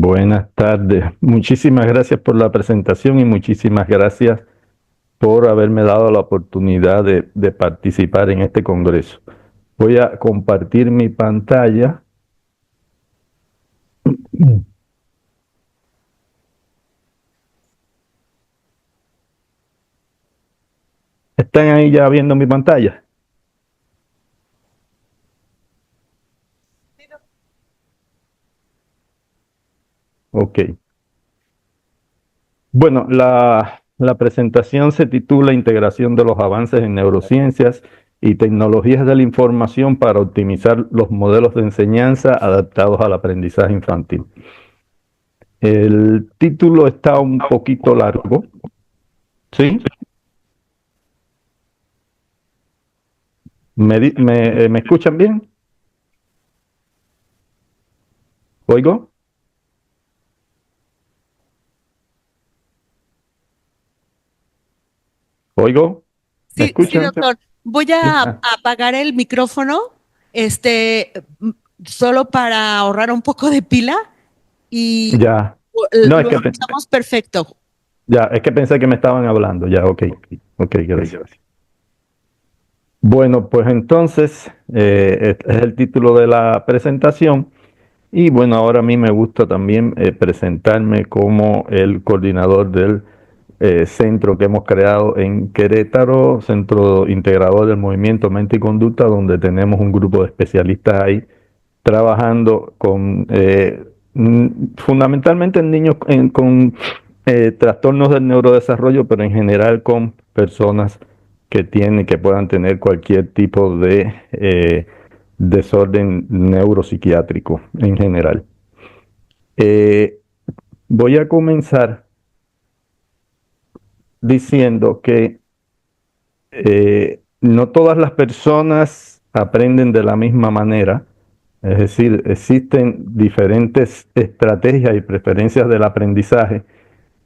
Buenas tardes. Muchísimas gracias por la presentación y muchísimas gracias por haberme dado la oportunidad de participar en este congreso. Voy a compartir mi pantalla. ¿Están ahí ya viendo mi pantalla? Ok. Bueno, la presentación se titula Integración de los avances en neurociencias y tecnologías de la información para optimizar los modelos de enseñanza adaptados al aprendizaje infantil. El título está un poquito largo, ¿sí? ¿Me escuchan bien? ¿Oigo? ¿Oigo? ¿Me Sí, sí, escuchan? doctor. Voy Sí. a apagar el micrófono, este, solo para ahorrar un poco de pila y Ya. No, lo escuchamos perfecto. es que pensé que me estaban hablando. Ya, ok. Ok, gracias. Bueno, pues entonces, este es el título de la presentación. Y bueno, ahora a mí me gusta también presentarme como el coordinador del centro que hemos creado en Querétaro, Centro Integrador del Movimiento Mente y Conducta, donde tenemos un grupo de especialistas ahí trabajando con fundamentalmente en niños con trastornos del neurodesarrollo, pero en general con personas que puedan tener cualquier tipo de desorden neuropsiquiátrico en general. Eh, Voy a comenzar diciendo que no todas las personas aprenden de la misma manera, es decir, existen diferentes estrategias y preferencias del aprendizaje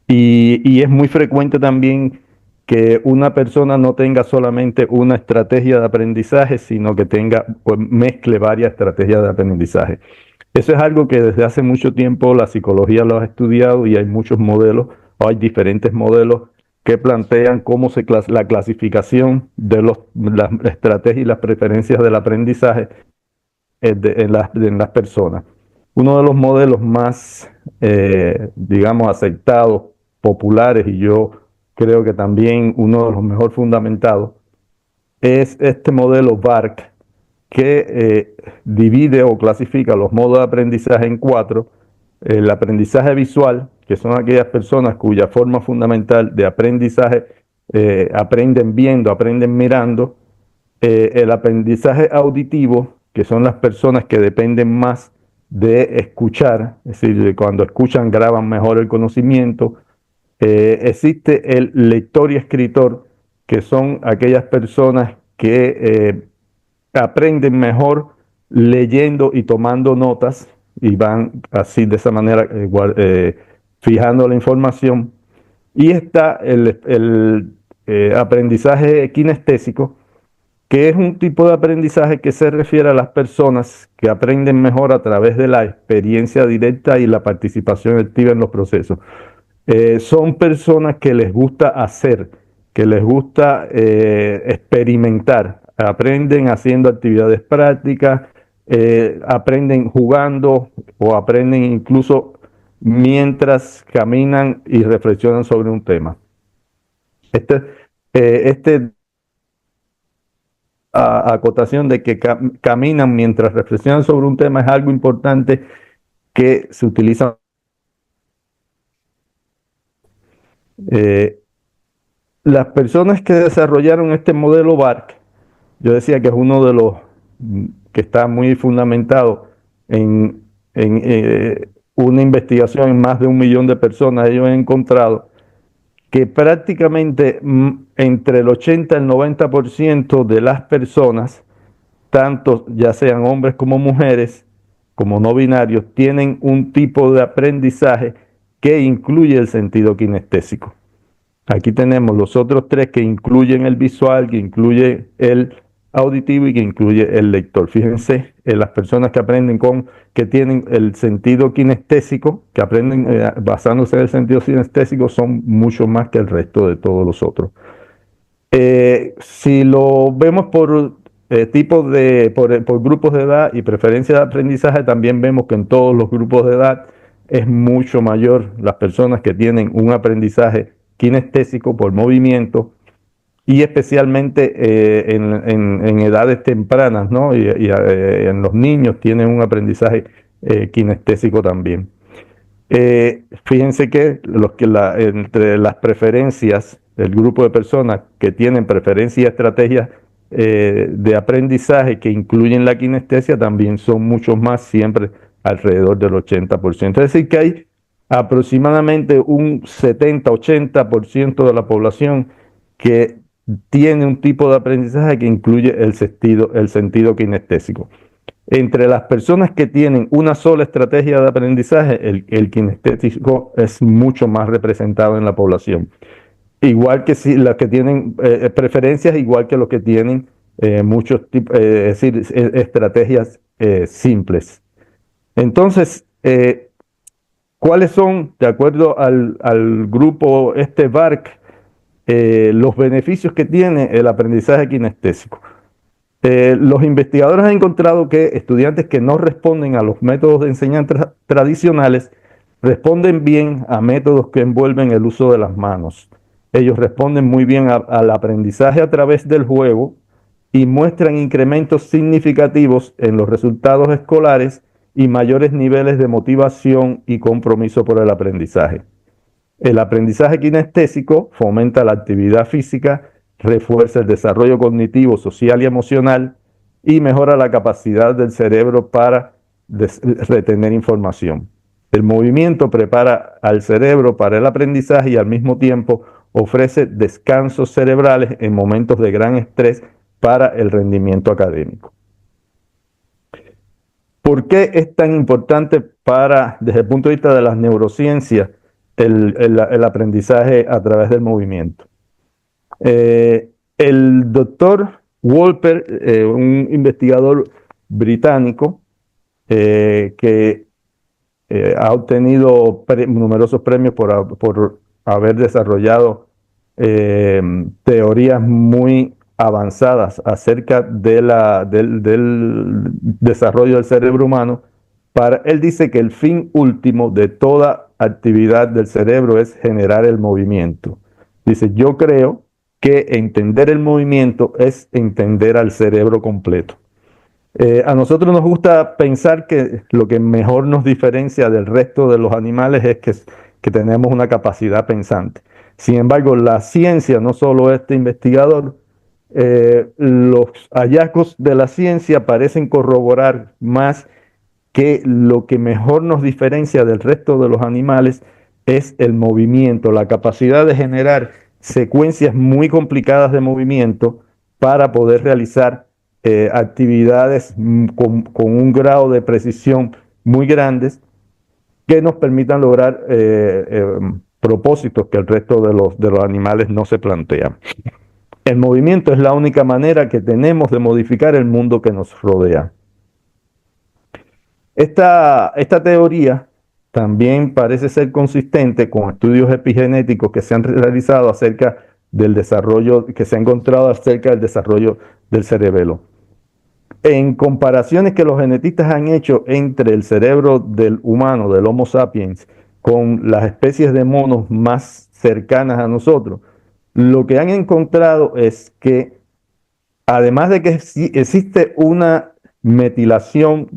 y es muy frecuente también que una persona no tenga solamente una estrategia de aprendizaje, sino que tenga, pues, mezcle varias estrategias de aprendizaje. Eso es algo que desde hace mucho tiempo la psicología lo ha estudiado y hay muchos modelos, o hay diferentes modelos que plantean cómo la clasificación de las estrategias y las preferencias del aprendizaje en las personas. Uno de los modelos más, digamos, aceptados, populares, y yo creo que también uno de los mejor fundamentados, es este modelo BARC, que divide o clasifica los modos de aprendizaje en cuatro. El aprendizaje visual, que son aquellas personas cuya forma fundamental de aprendizaje aprenden viendo, aprenden mirando. El aprendizaje auditivo, que son las personas que dependen más de escuchar, es decir, cuando escuchan graban mejor el conocimiento. Existe el lector y escritor, que son aquellas personas que aprenden mejor leyendo y tomando notas y van así de esa manera fijando la información. Y está el aprendizaje kinestésico, que es un tipo de aprendizaje que se refiere a las personas que aprenden mejor a través de la experiencia directa y la participación activa en los procesos. Son personas que les gusta hacer, que les gusta experimentar, aprenden haciendo actividades prácticas, aprenden jugando o aprenden incluso mientras caminan y reflexionan sobre un tema. Este, este acotación de que caminan mientras reflexionan sobre un tema es algo importante que se utiliza. Eh, las personas que desarrollaron este modelo BARC, yo decía que es uno de los que está muy fundamentado en una investigación en más de 1 millón de personas. Ellos han encontrado que prácticamente entre el 80 y el 90% de las personas, tanto ya sean hombres como mujeres, como no binarios, tienen un tipo de aprendizaje que incluye el sentido kinestésico. Aquí tenemos los otros tres que incluyen el visual, que incluye el auditivo y que incluye el lector. Fíjense las personas que aprenden que tienen el sentido kinestésico, que aprenden basándose en el sentido kinestésico, son mucho más que el resto de todos los otros. Si lo vemos por tipos por grupos de edad y preferencias de aprendizaje, también vemos que en todos los grupos de edad es mucho mayor las personas que tienen un aprendizaje kinestésico por movimiento y especialmente en edades tempranas, ¿no? En los niños tienen un aprendizaje kinestésico también. Fíjense que, entre las preferencias, el grupo de personas que tienen preferencias y estrategias de aprendizaje que incluyen la kinestesia también son muchos más, siempre alrededor del 80%. Es decir, que hay aproximadamente un 70-80% de la población que tiene un tipo de aprendizaje que incluye el sentido kinestésico. Entre las personas que tienen una sola estrategia de aprendizaje, el kinestésico es mucho más representado en la población. Igual que si las que tienen preferencias, igual que los que tienen muchos tipos, es decir, estrategias simples. Entonces, ¿cuáles son, de acuerdo al grupo VARC, los beneficios que tiene el aprendizaje kinestésico? Los investigadores han encontrado que estudiantes que no responden a los métodos de enseñanza tradicionales responden bien a métodos que envuelven el uso de las manos. Ellos responden muy bien al aprendizaje a través del juego y muestran incrementos significativos en los resultados escolares y mayores niveles de motivación y compromiso por el aprendizaje. El aprendizaje kinestésico fomenta la actividad física, refuerza el desarrollo cognitivo, social y emocional y mejora la capacidad del cerebro para retener información. El movimiento prepara al cerebro para el aprendizaje y al mismo tiempo ofrece descansos cerebrales en momentos de gran estrés para el rendimiento académico. ¿Por qué es tan importante desde el punto de vista de las neurociencias, el aprendizaje a través del movimiento? El doctor Wolper, un investigador británico que ha obtenido numerosos premios por haber desarrollado teorías muy avanzadas acerca del desarrollo del cerebro humano. Él dice que el fin último de toda actividad del cerebro es generar el movimiento. Dice, yo creo que entender el movimiento es entender al cerebro completo. A nosotros nos gusta pensar que lo que mejor nos diferencia del resto de los animales es que tenemos una capacidad pensante. Sin embargo, la ciencia, no solo este investigador, los hallazgos de la ciencia parecen corroborar más que lo que mejor nos diferencia del resto de los animales es el movimiento, la capacidad de generar secuencias muy complicadas de movimiento para poder realizar actividades con un grado de precisión muy grandes que nos permitan lograr propósitos que el resto de los animales no se plantean. El movimiento es la única manera que tenemos de modificar el mundo que nos rodea. Esta teoría también parece ser consistente con estudios epigenéticos que se han realizado acerca del desarrollo, que se ha encontrado acerca del desarrollo del cerebelo. En comparaciones que los genetistas han hecho entre el cerebro del humano, del Homo sapiens, con las especies de monos más cercanas a nosotros, lo que han encontrado es que, además de que existe una metilación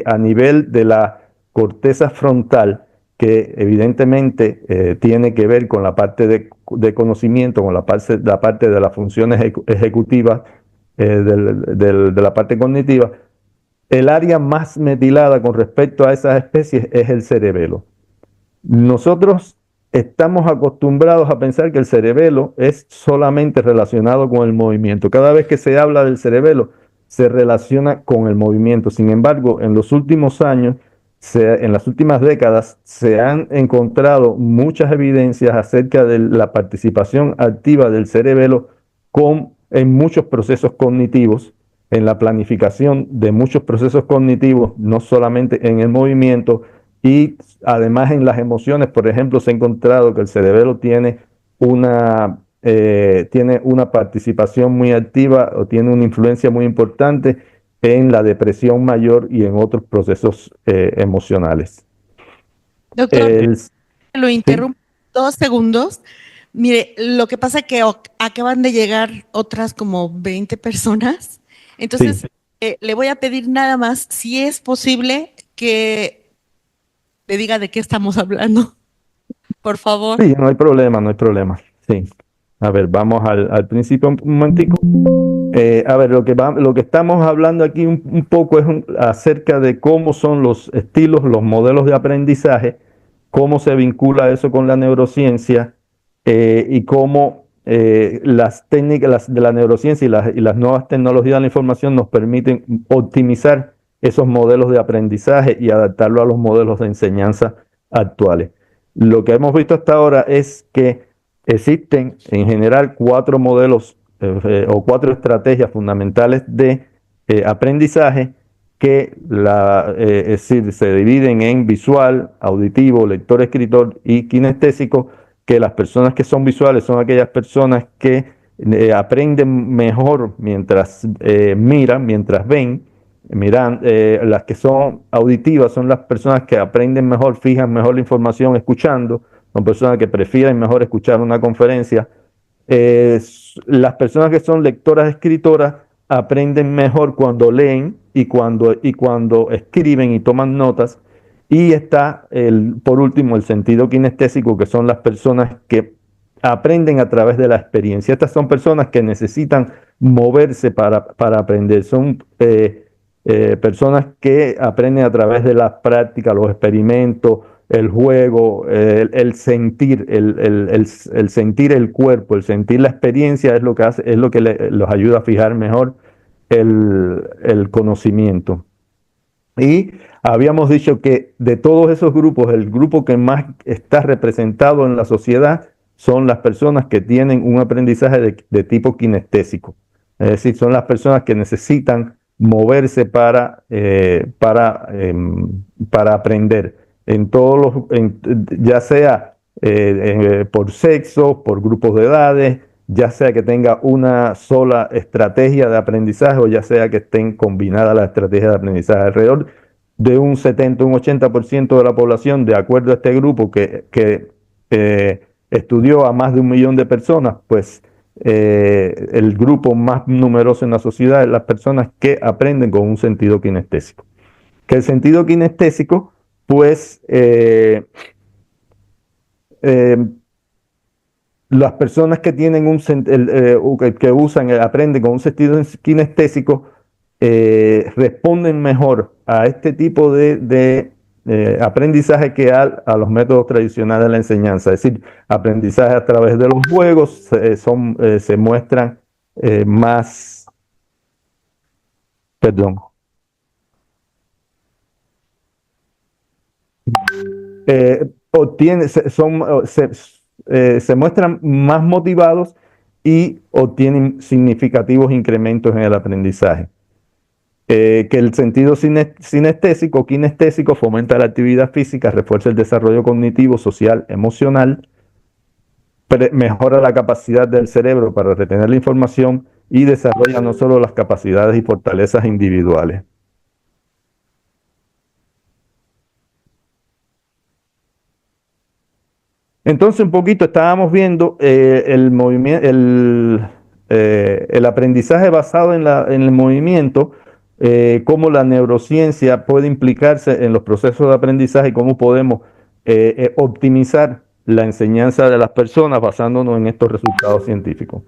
a nivel de la corteza frontal, que evidentemente tiene que ver con la parte de conocimiento, con la parte de las funciones ejecutivas de la parte cognitiva, el área más metilada con respecto a esas especies es el cerebelo. Nosotros estamos acostumbrados a pensar que el cerebelo es solamente relacionado con el movimiento. Cada vez que se habla del cerebelo, se relaciona con el movimiento. Sin embargo, en los últimos años, en las últimas décadas, se han encontrado muchas evidencias acerca de la participación activa del cerebelo en muchos procesos cognitivos en la planificación de muchos procesos cognitivos, no solamente en el movimiento, y además en las emociones. Por ejemplo, se ha encontrado que el cerebelo tiene una participación muy activa o tiene una influencia muy importante en la depresión mayor y en otros procesos emocionales. Doctor, El, lo sí, interrumpo 2 segundos. Mire, lo que pasa es que acaban de llegar otras como 20 personas. sí, Entonces, le voy a pedir nada más, si es posible, que me diga de qué estamos hablando, por favor. sí, no hay problema, no hay problema. Sí. A ver, vamos al principio un momentico. A ver, lo que estamos hablando aquí un poco es acerca de cómo son los estilos, los modelos de aprendizaje, cómo se vincula eso con la neurociencia, y cómo las técnicas de la neurociencia y las nuevas tecnologías de la información nos permiten optimizar esos modelos de aprendizaje y adaptarlo a los modelos de enseñanza actuales. Lo que hemos visto hasta ahora es que existen en general cuatro modelos o cuatro estrategias fundamentales de aprendizaje es decir, se dividen en visual, auditivo, lector, escritor y kinestésico, que las personas que son visuales son aquellas personas que aprenden mejor mientras miran, mientras ven. Las que son auditivas son las personas que aprenden mejor, fijan mejor la información escuchando, son personas que prefieren mejor escuchar una conferencia. Las personas que son lectoras, escritoras, aprenden mejor cuando leen y cuando escriben y toman notas. Y está, por último, el sentido kinestésico, que son las personas que aprenden a través de la experiencia. Estas son personas que necesitan moverse para aprender. Son personas que aprenden a través de la práctica, los experimentos, el juego, el sentir, el sentir el cuerpo, el sentir la experiencia es lo que hace, es lo que los ayuda a fijar mejor el conocimiento. Y habíamos dicho que de todos esos grupos, el grupo que más está representado en la sociedad son las personas que tienen un aprendizaje de tipo kinestésico. Es decir, son las personas que necesitan moverse para aprender, en todos ya sea por sexo, por grupos de edades, ya sea que tenga una sola estrategia de aprendizaje o ya sea que estén combinadas las estrategias de aprendizaje. Alrededor de un 70, un 80% de la población, de acuerdo a este grupo que estudió a más de 1 millón de personas, pues el grupo más numeroso en la sociedad es las personas que aprenden con un sentido kinestésico. Que el sentido kinestésico, pues, eh, las personas que tienen que usan, aprenden con un sentido kinestésico, responden mejor a este tipo de aprendizaje que a los métodos tradicionales de la enseñanza. Es decir, aprendizaje a través de los juegos se muestran más, perdón, se muestran más motivados y obtienen significativos incrementos en el aprendizaje. Que el sentido sinestésico, kinestésico, fomenta la actividad física, refuerza el desarrollo cognitivo, social, emocional, mejora la capacidad del cerebro para retener la información y desarrolla no solo las capacidades y fortalezas individuales. Entonces, un poquito estábamos viendo el movimiento, el aprendizaje basado en el movimiento, cómo la neurociencia puede implicarse en los procesos de aprendizaje y cómo podemos optimizar la enseñanza de las personas basándonos en estos resultados científicos.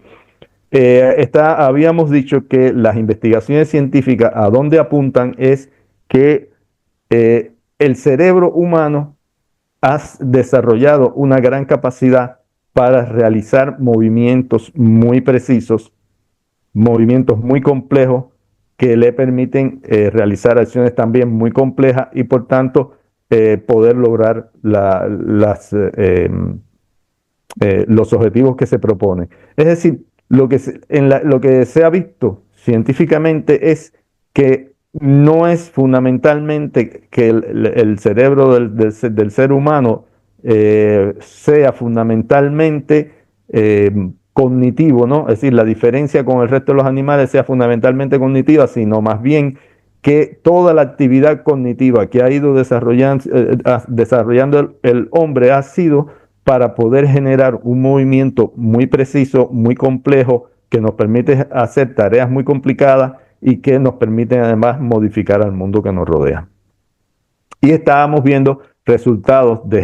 Habíamos dicho que las investigaciones científicas a dónde apuntan es que el cerebro humano has desarrollado una gran capacidad para realizar movimientos muy precisos, movimientos muy complejos que le permiten realizar acciones también muy complejas y por tanto poder lograr los objetivos que se proponen. Es decir, lo que se ha visto científicamente es que no es fundamentalmente que el cerebro del ser humano sea fundamentalmente cognitivo, ¿no? Es decir, la diferencia con el resto de los animales sea fundamentalmente cognitiva, sino más bien que toda la actividad cognitiva que ha ido desarrollando el hombre ha sido para poder generar un movimiento muy preciso, muy complejo, que nos permite hacer tareas muy complicadas y que nos permiten además modificar al mundo que nos rodea. Y estábamos viendo resultados de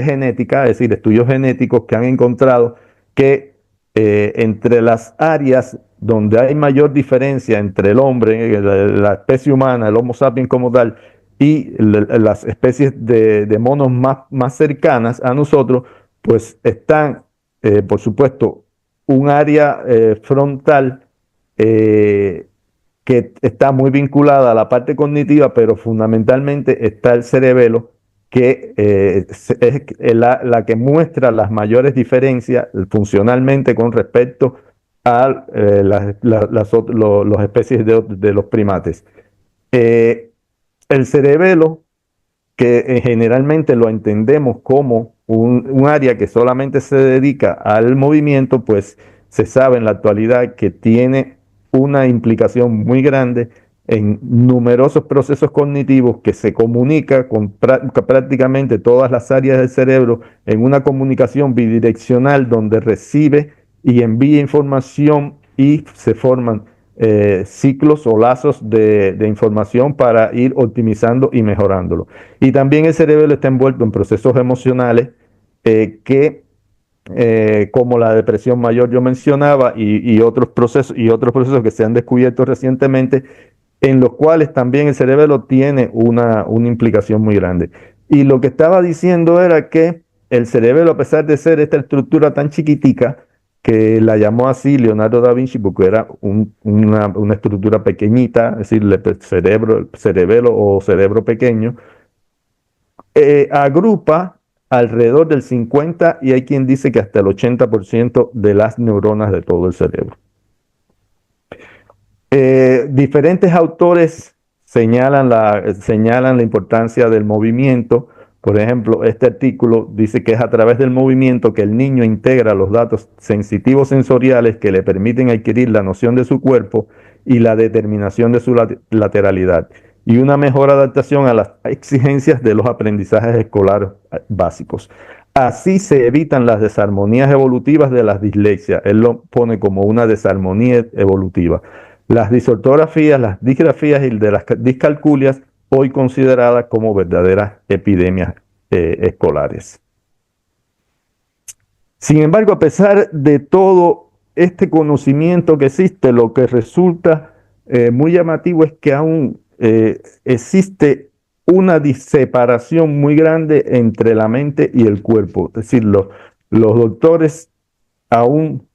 genética, es decir, estudios genéticos que han encontrado que entre las áreas donde hay mayor diferencia entre el hombre, la especie humana, el Homo sapiens como tal, y las especies de monos más cercanas a nosotros, pues están, por supuesto, un área frontal eh, que está muy vinculada a la parte cognitiva, pero fundamentalmente está el cerebelo, que es la que muestra las mayores diferencias funcionalmente con respecto a las especies de los primates. Eh, el cerebelo, que generalmente lo entendemos como un área que solamente se dedica al movimiento, pues se sabe en la actualidad que tiene una implicación muy grande en numerosos procesos cognitivos, que se comunica con prácticamente todas las áreas del cerebro en una comunicación bidireccional donde recibe y envía información y se forman ciclos o lazos de información para ir optimizando y mejorándolo. Y también el cerebro está envuelto en procesos emocionales como la depresión mayor yo mencionaba, y otros procesos que se han descubierto recientemente, en los cuales también el cerebro tiene una implicación muy grande. Y lo que estaba diciendo era que el cerebro, a pesar de ser esta estructura tan chiquitica, que la llamó así Leonardo da Vinci porque era una estructura pequeñita, es decir, cerebelo o cerebro pequeño, agrupa alrededor del 50 y hay quien dice que hasta el 80% de las neuronas de todo el cerebro. Diferentes autores señalan la importancia del movimiento. Por ejemplo, este artículo dice que es a través del movimiento que el niño integra los datos sensitivos sensoriales que le permiten adquirir la noción de su cuerpo y la determinación de su lateralidad, y una mejor adaptación a las exigencias de los aprendizajes escolares básicos. Así se evitan las desarmonías evolutivas de las dislexias. Él lo pone como una desarmonía evolutiva. Las disortografías, las disgrafías y de las discalculias, hoy consideradas como verdaderas epidemias escolares. Sin embargo, a pesar de todo este conocimiento que existe, lo que resulta muy llamativo es que aún existe una separación muy grande entre la mente y el cuerpo. Es decir, los doctores aún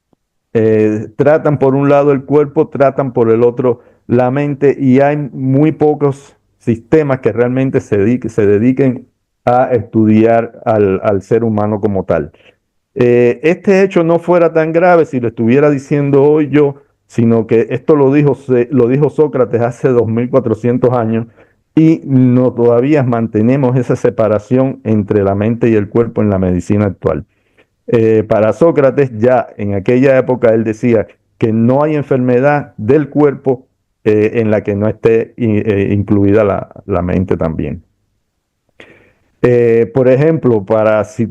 tratan por un lado el cuerpo, tratan por el otro la mente, y hay muy pocos sistemas que realmente se dediquen a estudiar al ser humano como tal. Este hecho no fuera tan grave si lo estuviera diciendo hoy yo, sino que esto lo dijo Sócrates hace 2400 años, y no todavía mantenemos esa separación entre la mente y el cuerpo en la medicina actual. Para Sócrates, ya en aquella época, él decía que no hay enfermedad del cuerpo en la que no esté incluida la mente también. Por ejemplo,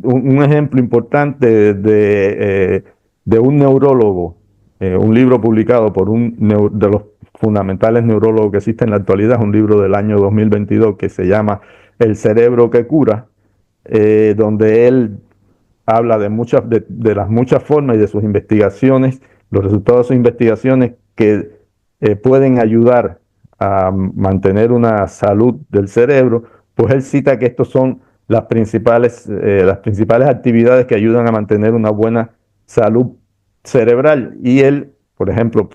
un ejemplo importante de un neurólogo, un libro publicado por de los fundamentales neurólogos que existen en la actualidad, es un libro del año 2022 que se llama El cerebro que cura, donde él habla de las muchas formas y de sus investigaciones, los resultados de sus investigaciones que pueden ayudar a mantener una salud del cerebro. Pues él cita que estos son las principales actividades que ayudan a mantener una buena salud cerebral. Y él, por ejemplo,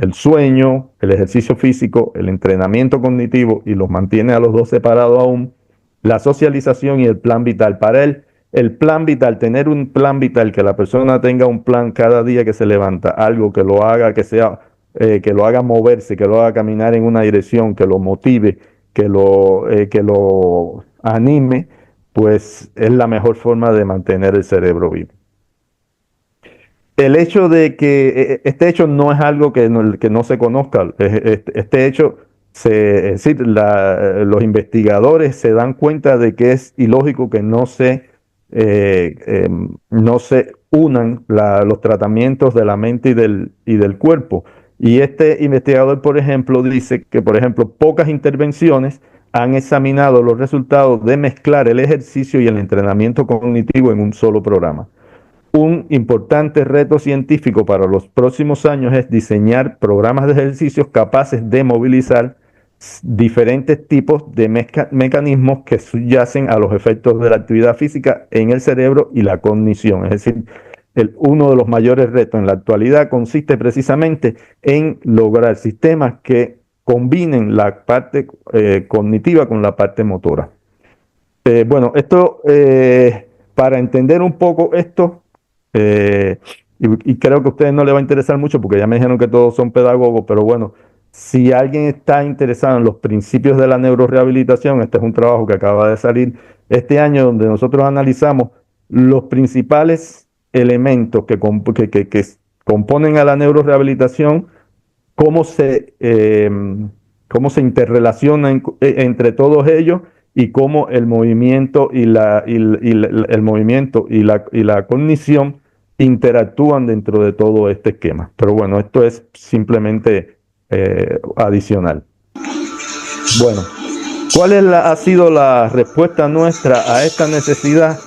el sueño, el ejercicio físico, el entrenamiento cognitivo, y los mantiene a los dos separados aún, la socialización y el plan vital. Para él, el plan vital, tener un plan vital, que la persona tenga un plan cada día que se levanta, algo que lo haga, que sea que lo haga moverse, que lo haga caminar en una dirección, que lo motive, que lo anime, pues es la mejor forma de mantener el cerebro vivo. El hecho de que este hecho no es algo que no se conozca, este hecho, es decir, los investigadores se dan cuenta de que es ilógico que no se unan los tratamientos de la mente y del cuerpo. Y este investigador, por ejemplo, dice que, por ejemplo, pocas intervenciones han examinado los resultados de mezclar el ejercicio y el entrenamiento cognitivo en un solo programa. Un importante reto científico para los próximos años es diseñar programas de ejercicios capaces de movilizar diferentes tipos de mecanismos que subyacen a los efectos de la actividad física en el cerebro y la cognición. Es decir, uno de los mayores retos en la actualidad consiste precisamente en lograr sistemas que combinen la parte cognitiva con la parte motora. Bueno, para entender un poco esto, y creo que a ustedes no les va a interesar mucho porque ya me dijeron que todos son pedagogos, pero bueno, si alguien está interesado en los principios de la neurorehabilitación, este es un trabajo que acaba de salir este año donde nosotros analizamos los principales elementos que componen a la neurorehabilitación, cómo cómo se interrelacionan entre todos ellos y cómo el movimiento el movimiento y la cognición interactúan dentro de todo este esquema. Pero bueno, esto es simplemente adicional. Bueno, ha sido la respuesta nuestra a esta necesidad?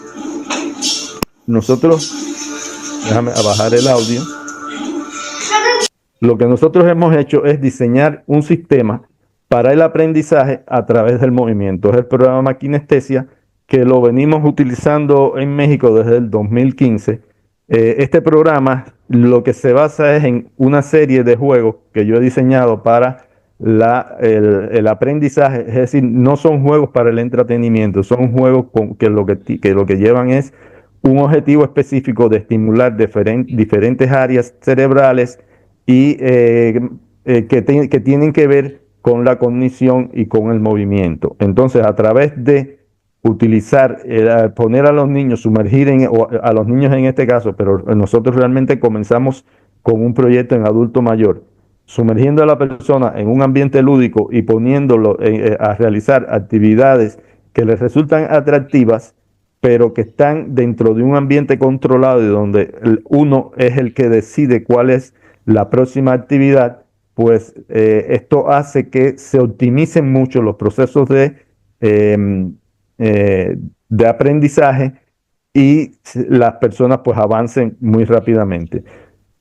Déjame bajar el audio. Lo que nosotros hemos hecho es diseñar un sistema para el aprendizaje a través del movimiento. Es el programa Kinestesia, que lo venimos utilizando en México desde el 2015. Este programa lo que se basa es en una serie de juegos que yo he diseñado para el aprendizaje. Es decir, no son juegos para el entretenimiento, son juegos que lo que llevan es un objetivo específico de estimular diferentes áreas cerebrales y que tienen que ver con la cognición y con el movimiento. Entonces, a través de utilizar, poner a los niños, a los niños en este caso, pero nosotros realmente comenzamos con un proyecto en adulto mayor, sumergiendo a la persona en un ambiente lúdico y poniéndolo a realizar actividades que les resultan atractivas, pero que están dentro de un ambiente controlado y donde uno es el que decide cuál es la próxima actividad, pues esto hace que se optimicen mucho los procesos de aprendizaje y las personas pues avancen muy rápidamente.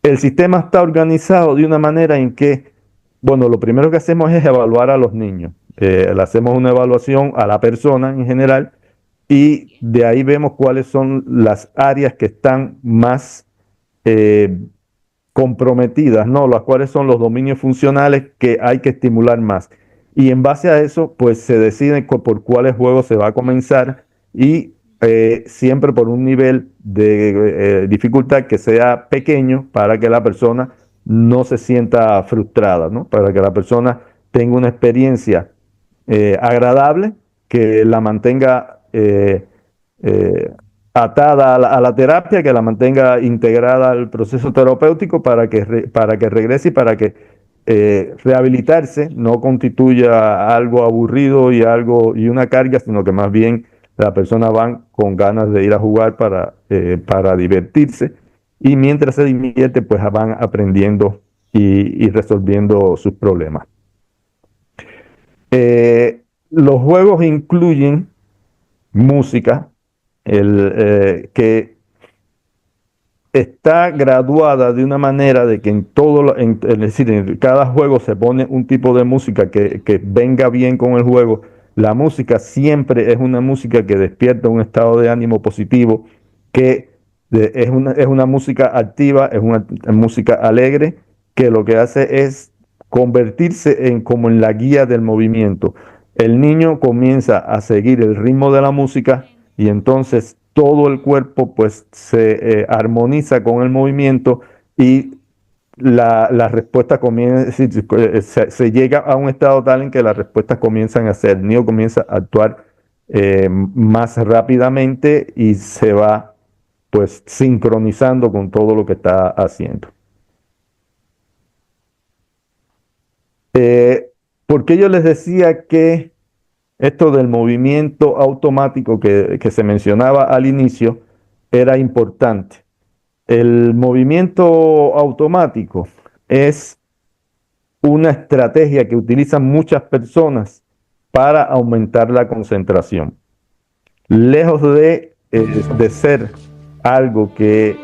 El sistema está organizado de una manera en que, bueno, lo primero que hacemos es evaluar a los niños. Le hacemos una evaluación a la persona en general y de ahí vemos cuáles son las áreas que están más comprometidas, ¿no? Las cuales son los dominios funcionales que hay que estimular más. Y en base a eso, pues se decide por cuáles juegos se va a comenzar y siempre por un nivel de dificultad que sea pequeño para que la persona no se sienta frustrada, ¿no? Para que la persona tenga una experiencia agradable, que la mantenga atada a la terapia, que la mantenga integrada al proceso terapéutico para que regrese y para que rehabilitarse no constituya algo aburrido y una carga, sino que más bien la persona va con ganas de ir a jugar para divertirse, y mientras se divierte pues van aprendiendo y resolviendo sus problemas. Los juegos incluyen música, que está graduada de una manera de que es decir, en cada juego se pone un tipo de música que venga bien con el juego. La música siempre es una música que despierta un estado de ánimo positivo, que es una música activa, es una música alegre, que lo que hace es convertirse como en la guía del movimiento. El niño comienza a seguir el ritmo de la música y entonces todo el cuerpo pues se armoniza con el movimiento y la respuesta comienza, se llega a un estado tal en que las respuestas comienzan a ser, el niño comienza a actuar más rápidamente y se va pues sincronizando con todo lo que está haciendo. ¿Por qué yo les decía que esto del movimiento automático que se mencionaba al inicio era importante? El movimiento automático es una estrategia que utilizan muchas personas para aumentar la concentración. Lejos de ser algo que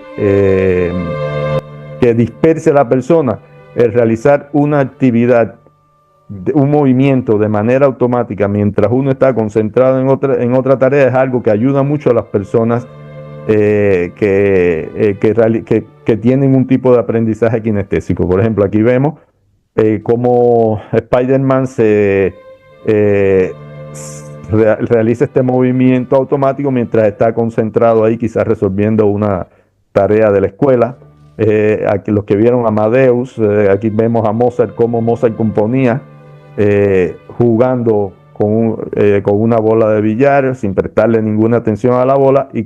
disperse a la persona, el realizar una actividad, un movimiento de manera automática mientras uno está concentrado en otra tarea es algo que ayuda mucho a las personas que tienen un tipo de aprendizaje kinestésico. Por ejemplo, aquí vemos cómo Spider-Man realiza este movimiento automático mientras está concentrado ahí, quizás resolviendo una tarea de la escuela. Aquí los que vieron Amadeus, aquí vemos a Mozart, cómo Mozart componía jugando con una bola de billar sin prestarle ninguna atención a la bola y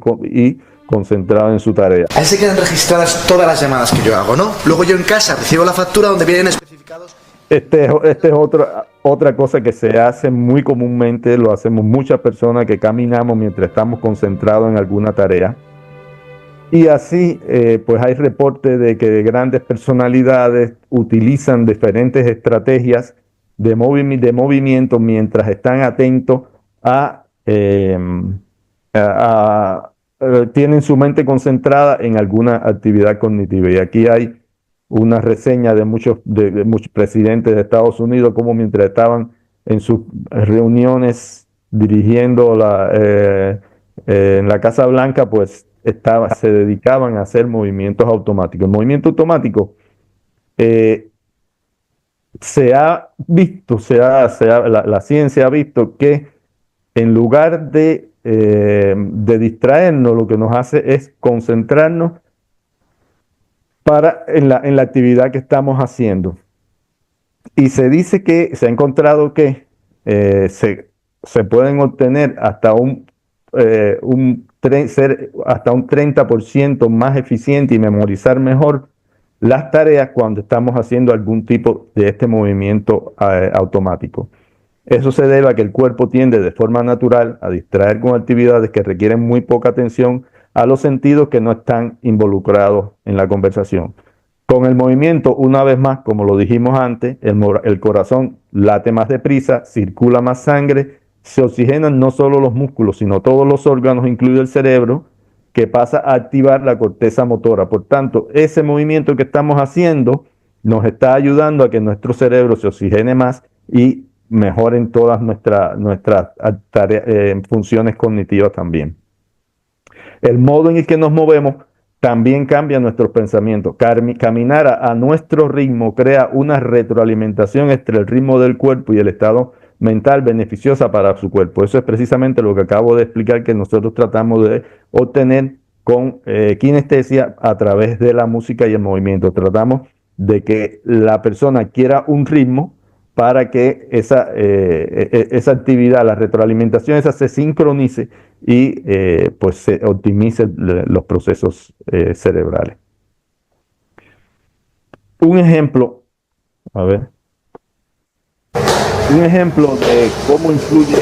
concentrado en su tarea. Ahí se quedan registradas todas las llamadas que yo hago, ¿no? Luego yo en casa recibo la factura donde vienen especificados. Este es otra cosa que se hace muy comúnmente, lo hacemos muchas personas que caminamos mientras estamos concentrados en alguna tarea. Y así, pues hay reportes de que grandes personalidades utilizan diferentes estrategias de movimiento mientras están atentos tienen su mente concentrada en alguna actividad cognitiva. Y aquí hay una reseña de muchos presidentes de Estados Unidos, como mientras estaban en sus reuniones dirigiendo en la Casa Blanca, pues se dedicaban a hacer movimientos automáticos. El movimiento automático se ha visto, la ciencia ha visto que en lugar de distraernos, lo que nos hace es concentrarnos en la actividad que estamos haciendo. Y se dice que se ha encontrado que se pueden obtener hasta ser hasta un 30% más eficiente y memorizar mejor las tareas cuando estamos haciendo algún tipo de este movimiento automático. Eso se debe a que el cuerpo tiende de forma natural a distraer con actividades que requieren muy poca atención a los sentidos que no están involucrados en la conversación. Con el movimiento, una vez más, como lo dijimos antes, el corazón late más deprisa, circula más sangre, se oxigenan no solo los músculos, sino todos los órganos, incluido el cerebro, que pasa a activar la corteza motora. Por tanto, ese movimiento que estamos haciendo nos está ayudando a que nuestro cerebro se oxigene más y mejoren todas nuestras funciones cognitivas también. El modo en el que nos movemos también cambia nuestros pensamientos. Caminar a nuestro ritmo crea una retroalimentación entre el ritmo del cuerpo y el estado mental beneficiosa para su cuerpo. Eso es precisamente lo que acabo de explicar que nosotros tratamos de obtener con kinestesia a través de la música y el movimiento. Tratamos de que la persona quiera un ritmo para que esa actividad, la retroalimentación esa se sincronice y pues se optimice los procesos cerebrales. Un ejemplo de cómo influye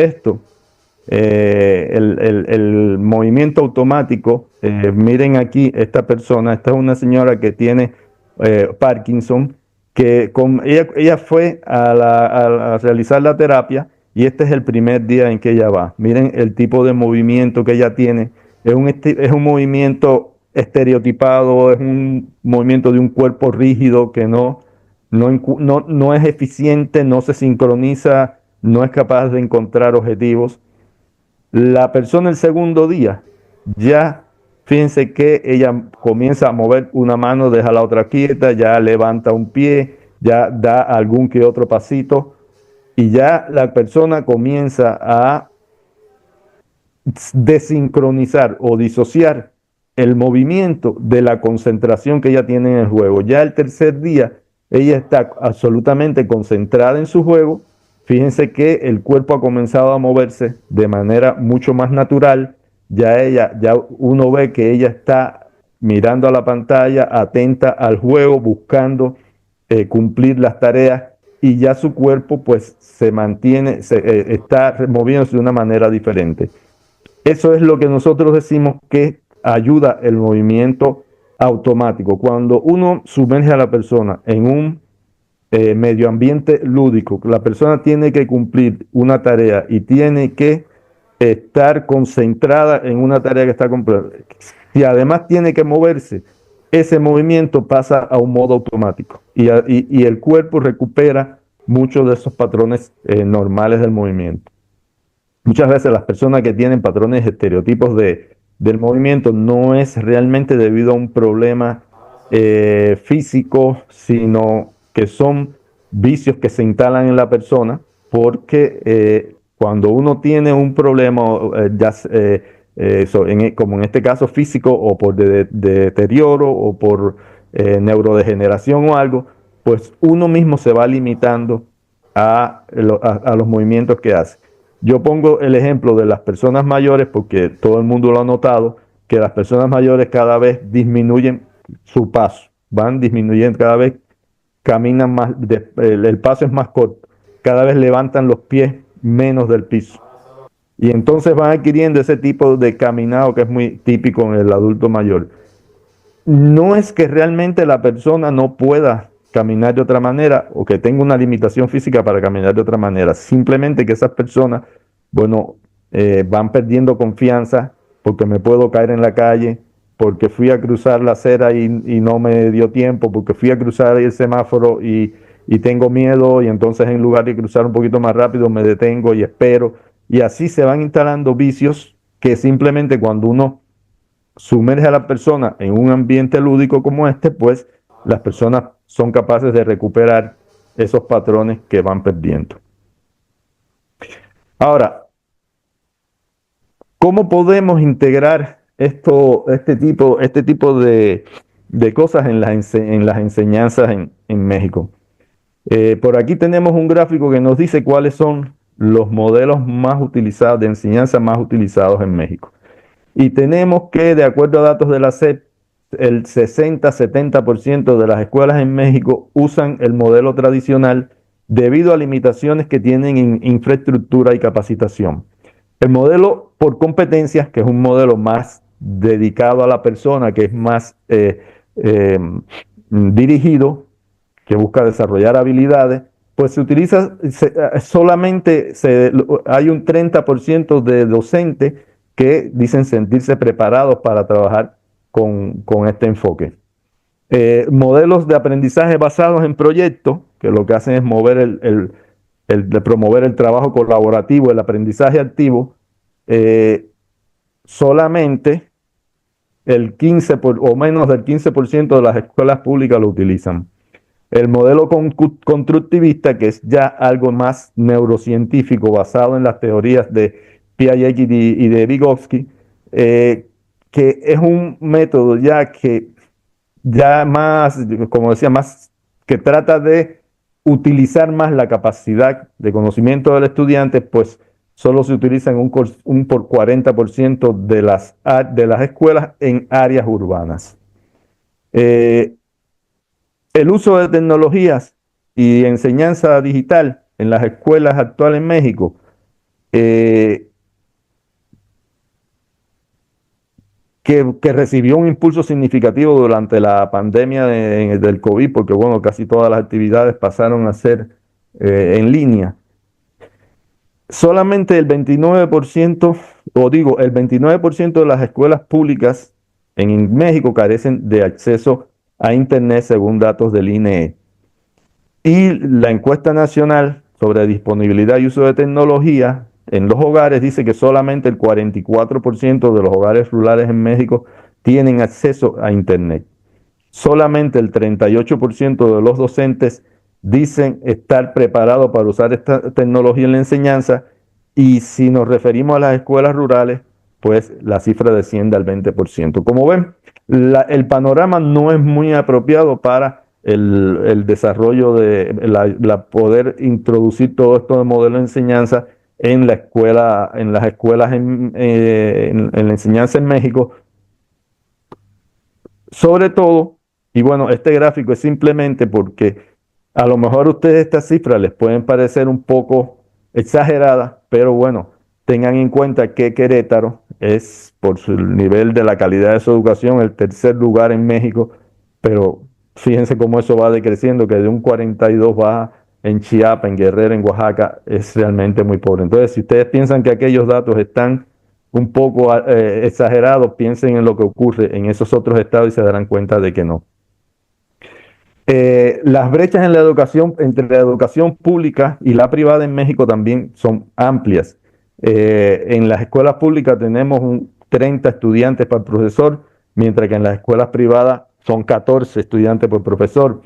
esto, el movimiento automático. Miren aquí, esta es una señora que tiene Parkinson, que ella fue a realizar la terapia y este es el primer día en que ella va. Miren el tipo de movimiento que ella tiene. Es un movimiento estereotipado, es un movimiento de un cuerpo rígido que no es eficiente, no se sincroniza, no es capaz de encontrar objetivos. La persona el segundo día ya fíjense que ella comienza a mover una mano, deja la otra quieta, ya levanta un pie, ya da algún que otro pasito y ya la persona comienza a desincronizar o disociar el movimiento de la concentración que ella tiene en el juego. Ya el tercer día, ella está absolutamente concentrada en su juego. Fíjense que el cuerpo ha comenzado a moverse de manera mucho más natural. Ya uno ve que ella está mirando a la pantalla, atenta al juego, buscando cumplir las tareas y ya su cuerpo pues se mantiene, está moviéndose de una manera diferente. Eso es lo que nosotros decimos que ayuda el movimiento automático. Cuando uno sumerge a la persona en un medio ambiente lúdico, la persona tiene que cumplir una tarea y tiene que estar concentrada en una tarea que está cumpliendo. Si además tiene que moverse, ese movimiento pasa a un modo automático y el cuerpo recupera muchos de esos patrones normales del movimiento. Muchas veces las personas que tienen patrones estereotipos del movimiento no es realmente debido a un problema físico, sino que son vicios que se instalan en la persona porque cuando uno tiene un problema, como en este caso físico o por deterioro o por neurodegeneración o algo, pues uno mismo se va limitando a los movimientos que hace. Yo pongo el ejemplo de las personas mayores porque todo el mundo lo ha notado, que las personas mayores cada vez disminuyen su paso, van disminuyendo cada vez, caminan más, el paso es más corto, cada vez levantan los pies menos del piso. Y entonces van adquiriendo ese tipo de caminado que es muy típico en el adulto mayor. No es que realmente la persona no pueda caminar de otra manera o que tenga una limitación física para caminar de otra manera. Simplemente que esas personas, bueno, van perdiendo confianza porque me puedo caer en la calle, porque fui a cruzar la acera y no me dio tiempo, porque fui a cruzar el semáforo y tengo miedo y entonces en lugar de cruzar un poquito más rápido me detengo y espero. Y así se van instalando vicios que simplemente cuando uno sumerge a la persona en un ambiente lúdico como este, pues las personas son capaces de recuperar esos patrones que van perdiendo. Ahora, ¿cómo podemos integrar este tipo de cosas en las enseñanzas en México? Por aquí tenemos un gráfico que nos dice cuáles son los modelos más utilizados, de enseñanza más utilizados en México. Y tenemos que, de acuerdo a datos de la SEP, el 60-70% de las escuelas en México usan el modelo tradicional debido a limitaciones que tienen en infraestructura y capacitación. El modelo por competencias, que es un modelo más dedicado a la persona, que es más dirigido, que busca desarrollar habilidades, pues se utiliza hay un 30% de docentes que dicen sentirse preparados para trabajar con este enfoque. Modelos de aprendizaje basados en proyectos, que lo que hacen es promover el trabajo colaborativo, el aprendizaje activo, solamente el 15 o menos del 15% de las escuelas públicas lo utilizan. El modelo constructivista, que es ya algo más neurocientífico basado en las teorías de Piaget y de Vygotsky, que es un método ya más, como decía, más que trata de utilizar más la capacidad de conocimiento del estudiante, pues solo se utiliza en un por 40% de las escuelas en áreas urbanas. El uso de tecnologías y enseñanza digital en las escuelas actuales en México que recibió un impulso significativo durante la pandemia del COVID, porque bueno, casi todas las actividades pasaron a ser en línea. Solamente el 29%, el 29% de las escuelas públicas en México carecen de acceso a Internet según datos del INEE. Y la encuesta nacional sobre disponibilidad y uso de tecnología en los hogares dice que solamente el 44% de los hogares rurales en México tienen acceso a Internet. Solamente el 38% de los docentes dicen estar preparados para usar esta tecnología en la enseñanza, y si nos referimos a las escuelas rurales, pues la cifra desciende al 20%. Como ven, el panorama no es muy apropiado para el desarrollo de poder introducir todo esto de modelo de enseñanza en la escuela, en las escuelas en la enseñanza en México. Sobre todo, y bueno, este gráfico es simplemente porque a lo mejor a ustedes estas cifras les pueden parecer un poco exageradas, pero bueno, tengan en cuenta que Querétaro es, por su nivel de la calidad de su educación, el tercer lugar en México, pero fíjense cómo eso va decreciendo, que de un 42 baja en Chiapas, en Guerrero, en Oaxaca, es realmente muy pobre. Entonces, si ustedes piensan que aquellos datos están un poco exagerados, piensen en lo que ocurre en esos otros estados y se darán cuenta de que no. Las brechas en la educación, entre la educación pública y la privada en México también son amplias. En las escuelas públicas tenemos 30 estudiantes por profesor, mientras que en las escuelas privadas son 14 estudiantes por profesor.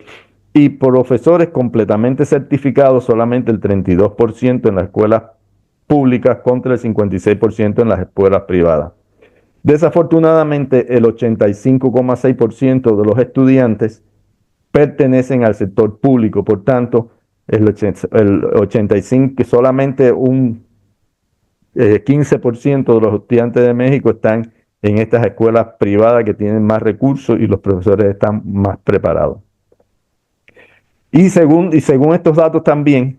Y profesores completamente certificados, solamente el 32% en las escuelas públicas contra el 56% en las escuelas privadas. Desafortunadamente, el 85,6% de los estudiantes pertenecen al sector público, por tanto, el 85%, que solamente un 15% de los estudiantes de México están en estas escuelas privadas que tienen más recursos y los profesores están más preparados. Y según estos datos también,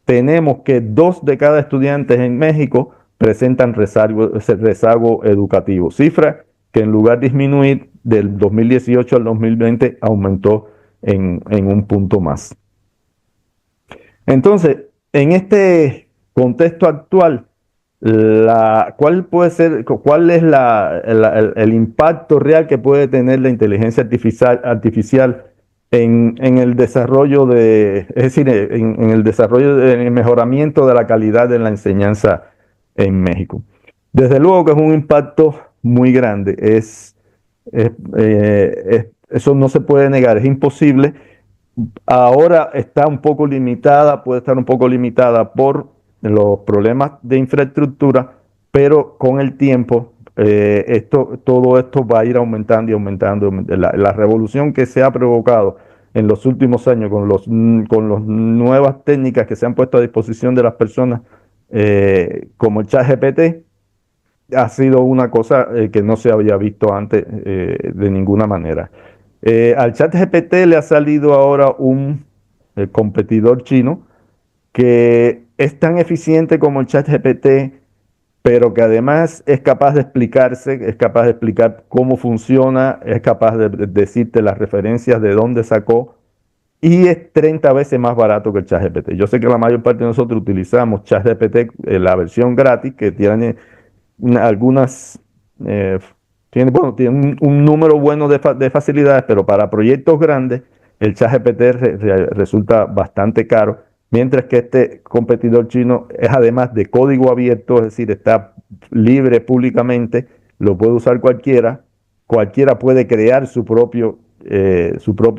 tenemos que 2 de cada estudiante en México presentan rezago educativo, cifra que en lugar de disminuir del 2018 al 2020 aumentó en un punto más. Entonces, en este contexto actual, ¿cuál es el impacto real que puede tener la inteligencia artificial en el desarrollo en el desarrollo, en el mejoramiento de la calidad de la enseñanza en México? Desde luego que es un impacto muy grande, eso no se puede negar, es imposible. Ahora está un poco limitada, puede estar un poco limitada por los problemas de infraestructura, pero con el tiempo todo esto va a ir aumentando y aumentando. La revolución que se ha provocado en los últimos años con las nuevas técnicas que se han puesto a disposición de las personas, como el ChatGPT, ha sido una cosa que no se había visto antes de ninguna manera. Al ChatGPT le ha salido ahora un competidor chino que es tan eficiente como el ChatGPT, pero que además es capaz de es capaz de explicar cómo funciona, es capaz de decirte las referencias de dónde sacó, y es 30 veces más barato que el ChatGPT. Yo sé que la mayor parte de nosotros utilizamos ChatGPT, la versión gratis, que tiene algunas, tiene un número bueno de facilidades, pero para proyectos grandes el ChatGPT resulta bastante caro, mientras que este competidor chino es además de código abierto, es decir, está libre públicamente, lo puede usar cualquiera puede crear su propio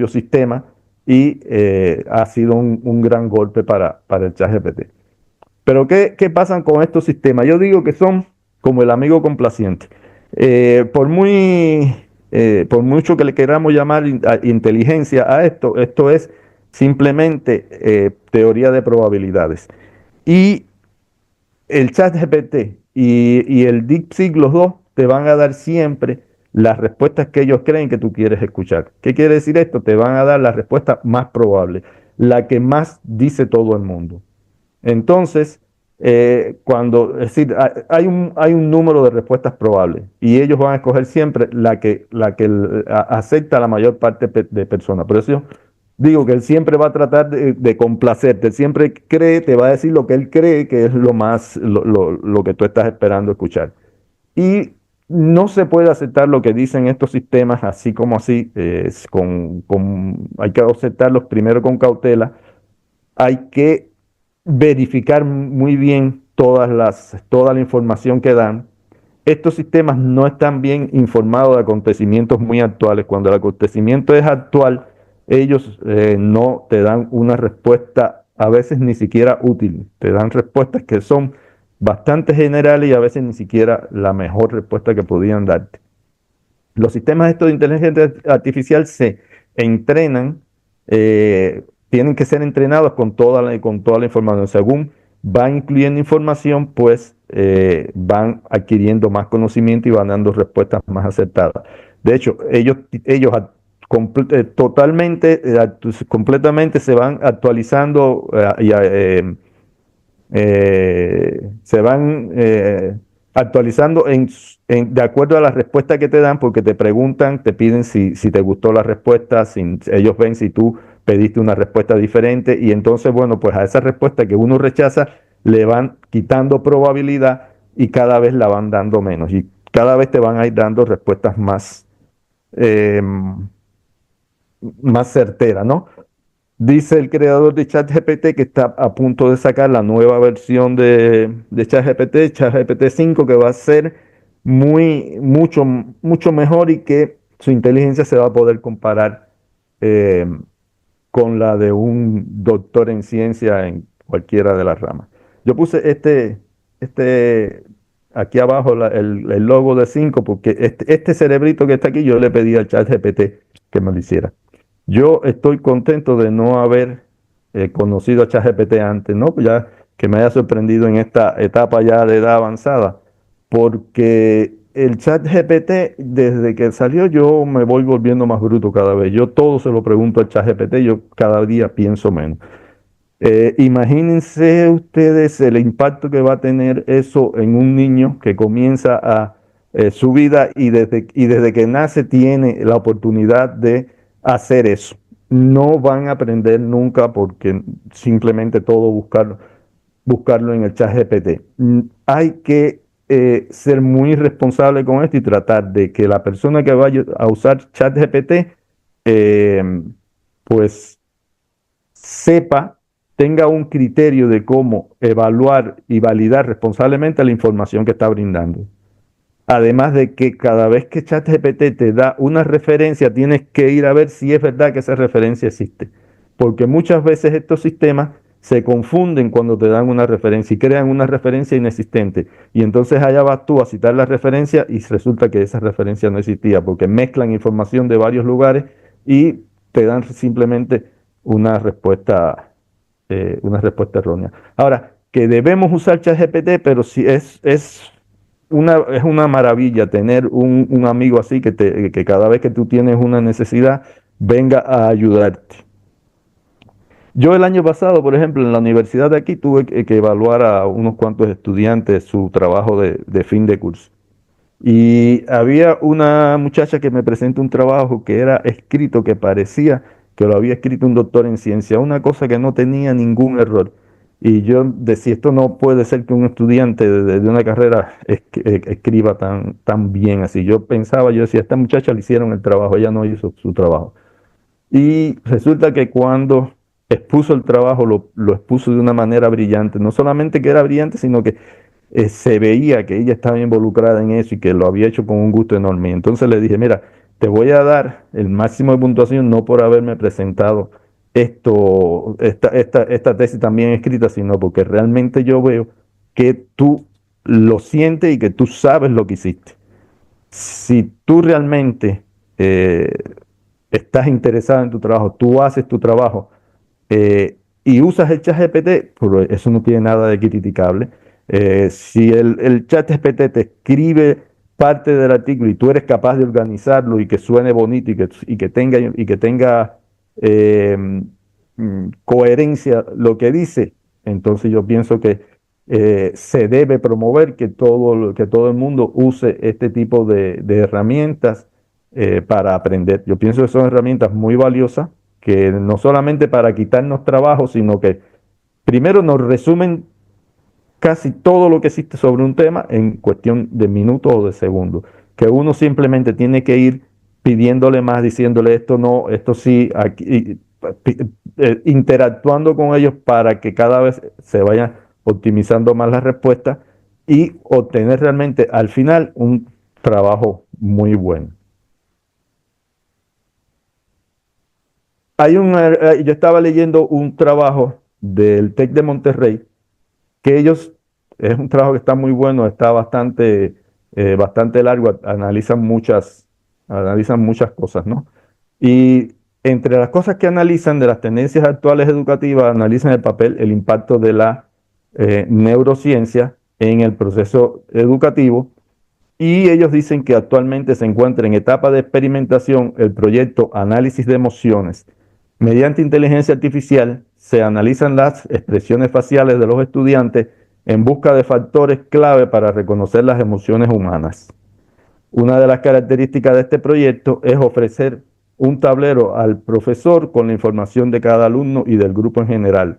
sistema, y ha sido un gran golpe para el ChatGPT. Pero ¿qué pasan con estos sistemas? Yo digo que son como el amigo complaciente. Por mucho que le queramos llamar inteligencia a esto es simplemente teoría de probabilidades. Y el ChatGPT y el DeepSeek, los dos, te van a dar siempre las respuestas que ellos creen que tú quieres escuchar. ¿Qué quiere decir esto? Te van a dar la respuesta más probable, la que más dice todo el mundo. Entonces, es decir, hay un número de respuestas probables, y ellos van a escoger siempre la que acepta la mayor parte de personas. Por eso digo que él siempre va a tratar de complacerte, él siempre te va a decir lo que él cree que es lo que tú estás esperando escuchar. Y no se puede aceptar lo que dicen estos sistemas así como así, hay que aceptarlos primero con cautela, hay que verificar muy bien toda la información que dan, estos sistemas no están bien informados de acontecimientos muy actuales. Cuando el acontecimiento es actual, ellos no te dan una respuesta, a veces ni siquiera útil. Te dan respuestas que son bastante generales y a veces ni siquiera la mejor respuesta que podían darte. Los sistemas estos de inteligencia artificial se entrenan, tienen que ser entrenados con toda la información. Según van incluyendo información, pues van adquiriendo más conocimiento y van dando respuestas más acertadas. De hecho, completamente se van actualizando se van actualizando de acuerdo a la respuesta que te dan, porque te preguntan, te piden si te gustó la respuesta, ellos ven si tú pediste una respuesta diferente y entonces, bueno, pues a esa respuesta que uno rechaza le van quitando probabilidad y cada vez la van dando menos y cada vez te van a ir dando respuestas eh, más certeras, ¿no? Dice el creador de ChatGPT que está a punto de sacar la nueva versión de ChatGPT, ChatGPT 5, que va a ser mucho mejor y que su inteligencia se va a poder comparar eh, con la de un doctor en ciencia en cualquiera de las ramas. Yo puse aquí abajo el logo de 5 porque este cerebrito que está aquí yo le pedí al ChatGPT que me lo hiciera. Yo estoy contento de no haber conocido a ChatGPT antes, ¿no? Ya que me haya sorprendido en esta etapa ya de edad avanzada, porque el ChatGPT, desde que salió, yo me voy volviendo más bruto cada vez. Yo todo se lo pregunto al ChatGPT, yo cada día pienso menos. Imagínense ustedes el impacto que va a tener eso en un niño que comienza su vida y desde que nace tiene la oportunidad de hacer eso. No van a aprender nunca porque simplemente todo buscarlo en el chat GPT. Hay que ser muy responsable con esto y tratar de que la persona que vaya a usar chat GPT pues sepa, tenga un criterio de cómo evaluar y validar responsablemente la información que está brindando. Además de que cada vez que ChatGPT te da una referencia, tienes que ir a ver si es verdad que esa referencia existe. Porque muchas veces estos sistemas se confunden cuando te dan una referencia y crean una referencia inexistente. Y entonces allá vas tú a citar la referencia y resulta que esa referencia no existía, porque mezclan información de varios lugares y te dan simplemente una respuesta errónea. Ahora, que debemos usar ChatGPT, pero si es una maravilla tener un amigo así que cada vez que tú tienes una necesidad venga a ayudarte. Yo el año pasado, por ejemplo, en la universidad de aquí tuve que evaluar a unos cuantos estudiantes su trabajo de fin de curso. Y había una muchacha que me presentó un trabajo que era escrito, que parecía que lo había escrito un doctor en ciencia, una cosa que no tenía ningún error. Y yo decía, esto no puede ser que un estudiante de una carrera escriba tan bien así. Yo pensaba, yo decía, a esta muchacha le hicieron el trabajo, ella no hizo su trabajo. Y resulta que cuando expuso el trabajo, lo expuso de una manera brillante. No solamente que era brillante, sino que se veía que ella estaba involucrada en eso y que lo había hecho con un gusto enorme. Y entonces le dije, mira, te voy a dar el máximo de puntuación no por haberme presentado esta tesis también escrita, sino porque realmente yo veo que tú lo sientes y que tú sabes lo que hiciste. Si tú realmente eh, estás interesado en tu trabajo, tú haces tu trabajo y usas el chat GPT, pues eso no tiene nada de criticable. Si el chat GPT te escribe parte del artículo y tú eres capaz de organizarlo y que suene bonito y que tenga eh, coherencia lo que dice, entonces yo pienso que se debe promover que todo el mundo use este tipo de herramientas para aprender. Yo pienso que son herramientas muy valiosas, que no solamente para quitarnos trabajo, sino que primero nos resumen casi todo lo que existe sobre un tema en cuestión de minutos o de segundos, que uno simplemente tiene que ir pidiéndole más, diciéndole esto no, esto sí, aquí, interactuando con ellos para que cada vez se vayan optimizando más las respuestas y obtener realmente al final un trabajo muy bueno. Yo estaba leyendo un trabajo del TEC de Monterrey, que ellos, es un trabajo que está muy bueno, está bastante largo, analizan muchas cosas, ¿no? Y entre las cosas que analizan de las tendencias actuales educativas, analizan el impacto de la neurociencia en el proceso educativo, y ellos dicen que actualmente se encuentra en etapa de experimentación el proyecto Análisis de Emociones. Mediante inteligencia artificial se analizan las expresiones faciales de los estudiantes en busca de factores clave para reconocer las emociones humanas. Una de las características de este proyecto es ofrecer un tablero al profesor con la información de cada alumno y del grupo en general,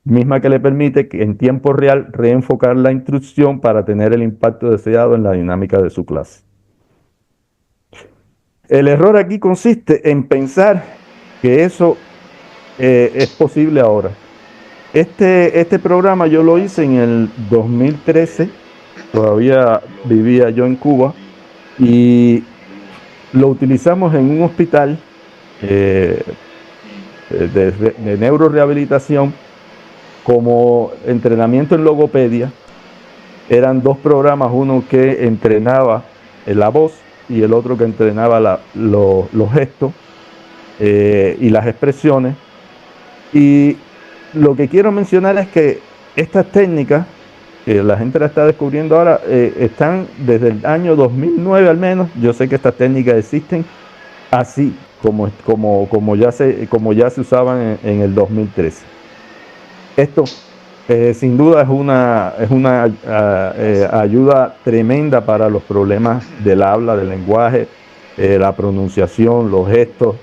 misma que le permite que en tiempo real reenfocar la instrucción para tener el impacto deseado en la dinámica de su clase. El error aquí consiste en pensar que eso es posible ahora. Este programa yo lo hice en el 2013, todavía vivía yo en Cuba, y lo utilizamos en un hospital de neurorehabilitación como entrenamiento en logopedia. Eran dos programas, uno que entrenaba la voz y el otro que entrenaba los gestos y las expresiones. Y lo que quiero mencionar es que estas técnicas, que la gente la está descubriendo ahora, están desde el año 2009 al menos. Yo sé que estas técnicas existen así como ya se usaban en el 2013. Esto sin duda es una ayuda tremenda para los problemas del habla, del lenguaje, la pronunciación, los gestos,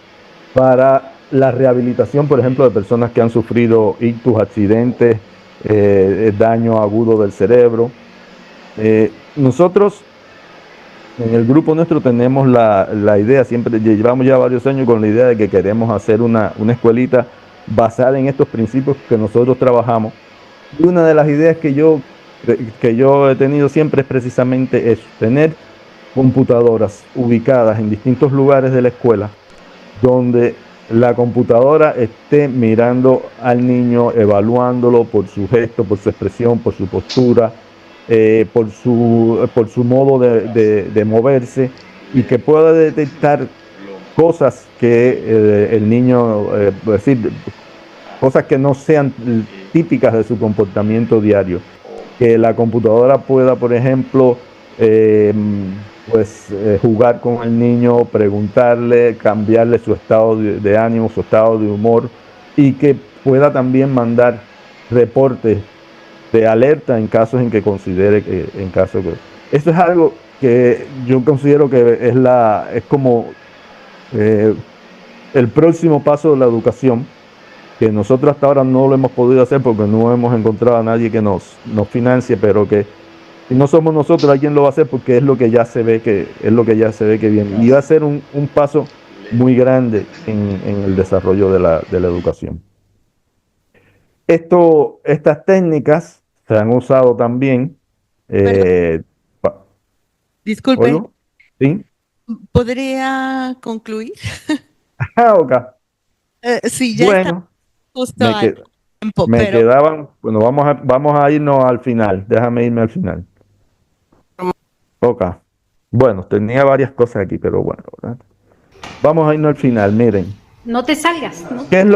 para la rehabilitación, por ejemplo, de personas que han sufrido ictus, accidentes, daño agudo del cerebro. Nosotros en el grupo nuestro tenemos la idea, siempre llevamos ya varios años con la idea de que queremos hacer una escuelita basada en estos principios que nosotros trabajamos. Y una de las ideas que yo he tenido siempre es precisamente eso, tener computadoras ubicadas en distintos lugares de la escuela, donde la computadora esté mirando al niño, evaluándolo por su gesto, por su expresión, por su postura, por su modo de moverse, y que pueda detectar cosas que el niño, decir, cosas que no sean típicas de su comportamiento diario. Que la computadora pueda, por ejemplo, jugar con el niño, preguntarle, cambiarle su estado de ánimo, su estado de humor, y que pueda también mandar reportes de alerta en casos en que considere esto es algo que yo considero que es como el próximo paso de la educación, que nosotros hasta ahora no lo hemos podido hacer porque no hemos encontrado a nadie que nos financie, pero que si no somos nosotros, alguien lo va a hacer, porque es lo que ya se ve que viene, y va a ser un paso muy grande en el desarrollo de la educación. Estas técnicas se han usado también. Disculpe, ¿Oigo? ¿Sí? ¿podría concluir? Ok. Sí, ya está Bueno, justo me, al que- tiempo, me pero quedaban, bueno, vamos a irnos al final. Déjame irme al final. Ok. Bueno, tenía varias cosas aquí, pero bueno, ¿verdad? Vamos a irnos al final, miren. No te salgas. ¿Qué es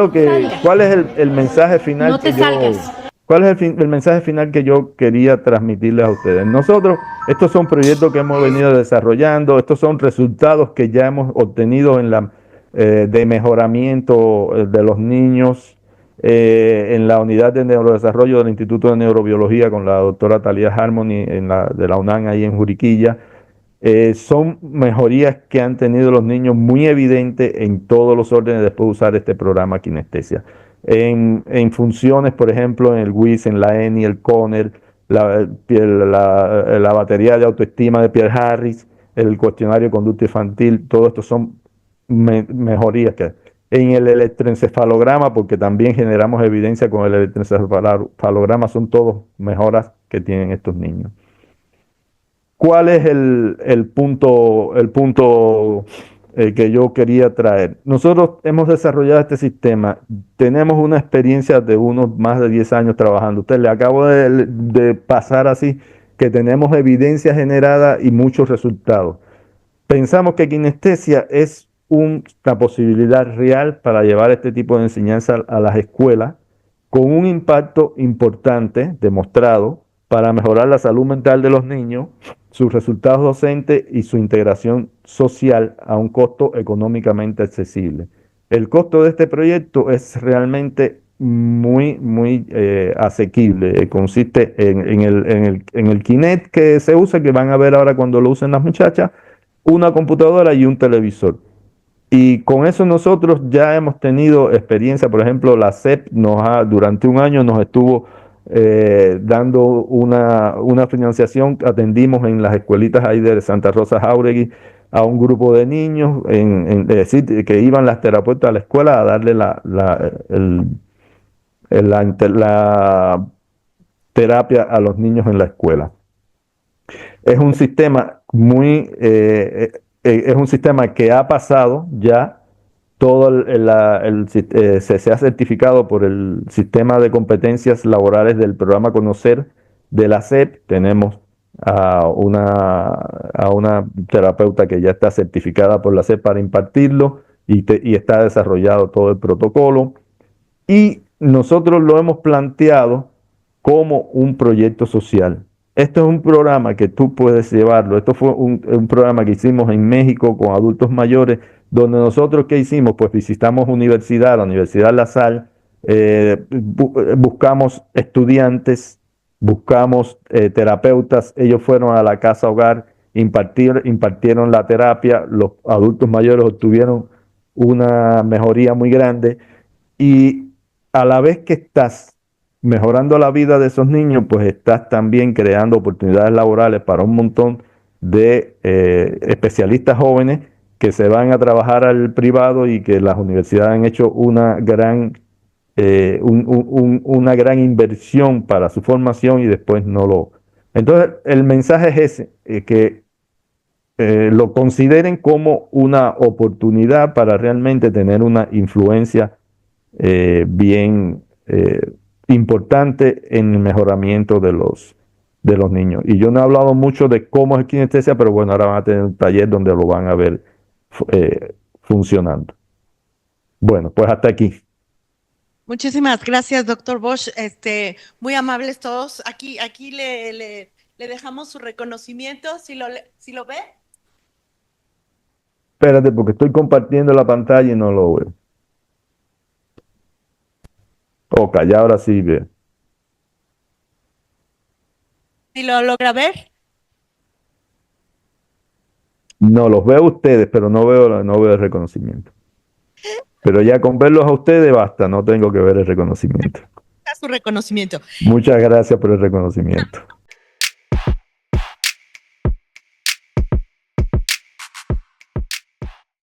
cuál es el mensaje final No te salgas. cuál es el mensaje final que yo quería transmitirles a ustedes? Nosotros, estos son proyectos que hemos venido desarrollando, estos son resultados que ya hemos obtenido de mejoramiento de los niños en la unidad de neurodesarrollo del Instituto de Neurobiología con la doctora Thalía Harmony de la UNAM ahí en Juriquilla. Son mejorías que han tenido los niños muy evidentes en todos los órdenes después de usar este programa Kinestesia. En funciones, por ejemplo, en el WIS, en la ENI, el CONER, la batería de autoestima de Pierre Harris, el cuestionario de conducta infantil, todo esto son mejorías que en el electroencefalograma, porque también generamos evidencia con el electroencefalograma, son todos mejoras que tienen estos niños. ¿cuál es el punto que yo quería traer? Nosotros hemos desarrollado este sistema, tenemos una experiencia de unos más de 10 años trabajando. Usted le acabo de pasar así que tenemos evidencia generada y muchos resultados. Pensamos que kinestesia es una posibilidad real para llevar este tipo de enseñanza a las escuelas con un impacto importante demostrado para mejorar la salud mental de los niños, sus resultados docentes y su integración social a un costo económicamente accesible. El costo de este proyecto es realmente muy asequible. Consiste en el Kinect que se usa, que van a ver ahora cuando lo usen las muchachas, una computadora y un televisor. Y con eso nosotros ya hemos tenido experiencia. Por ejemplo, la SEP durante un año nos estuvo dando una financiación. Atendimos en las escuelitas ahí de Santa Rosa Jáuregui a un grupo de niños, es decir, que iban las terapeutas a la escuela a darle la terapia a los niños en la escuela. Es un sistema es un sistema que ha pasado ya todo se ha certificado por el sistema de competencias laborales del programa Conocer de la SEP. Tenemos a una terapeuta que ya está certificada por la SEP para impartirlo y está desarrollado todo el protocolo. Y nosotros lo hemos planteado como un proyecto social. Esto es un programa que tú puedes llevarlo. Esto fue un programa que hicimos en México con adultos mayores, donde nosotros, ¿qué hicimos? Pues visitamos la Universidad La Salle, buscamos estudiantes, buscamos terapeutas. Ellos fueron a la casa hogar, impartieron la terapia, los adultos mayores obtuvieron una mejoría muy grande y a la vez que estás mejorando la vida de esos niños, pues estás también creando oportunidades laborales para un montón de especialistas jóvenes que se van a trabajar al privado y que las universidades han hecho una gran inversión para su formación y después no lo... Entonces, el mensaje es ese, que lo consideren como una oportunidad para realmente tener una influencia bien importante en el mejoramiento de los niños. Y yo no he hablado mucho de cómo es kinestesia, pero bueno, ahora van a tener un taller donde lo van a ver funcionando. Bueno, pues hasta aquí. Muchísimas gracias, doctor Bosch. Muy amables todos. Aquí le dejamos su reconocimiento. Si lo ve. Espérate, porque estoy compartiendo la pantalla y no lo veo. Ok, ya ahora sí veo. Si lo logra ver. No, los veo a ustedes, pero no veo el reconocimiento. Pero ya con verlos a ustedes basta, no tengo que ver el reconocimiento. Su reconocimiento. Muchas gracias por el reconocimiento.